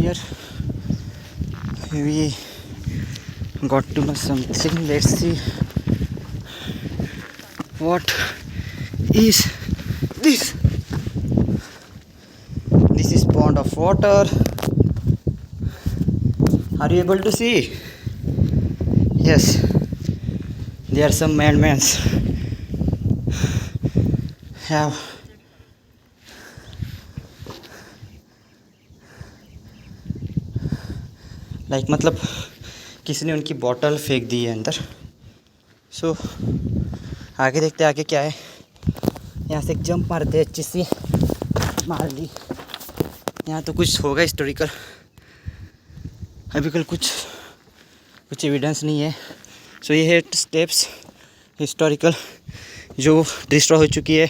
here we got to know something. Let's see what is this. This is pond of water. Are you able to see? Yes, there are some man-mans have like मतलब किसी ने उनकी bottle फेंक दी है अंदर. सो आगे देखते आगे क्या है. यहाँ से एक जंप मारते हैं, अच्छी सी मार ली. यहाँ तो कुछ होगा हिस्टोरिकल. अभी कल कुछ एविडेंस नहीं है. सो ये है स्टेप्स हिस्टोरिकल जो डिस्ट्रॉय हो चुकी है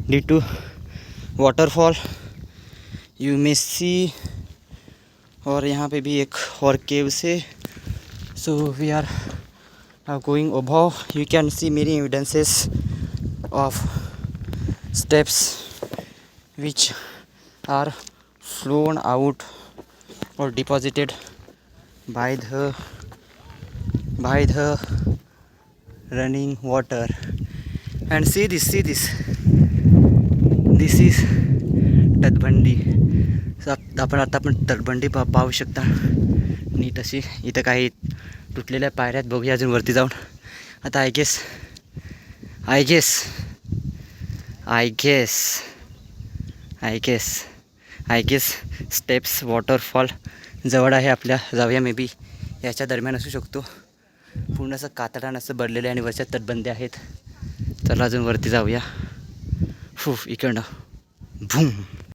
due to waterfall. You may see. और यहाँ पे भी एक और केव से. So we are going above. You can see many evidences of steps which are flown out or deposited by the running water. And see this is तटबंदी. आपण तटबंदी पाहू शकता नीट अशी. इथं काही तुटलेल्या पायऱ्यात. बघूया अजून वरती जाऊन. आता आय गेस स्टेप्स वॉटरफॉल जवळ आहे आपल्या. जाऊया. मे बी याच्या दरम्यान असू शकतो. पूर्ण असं कातडान असं भरलेलं आहे आणि वरच्या तटबंदी आहेत. चला अजून वरती जाऊया. इकडनं भूम.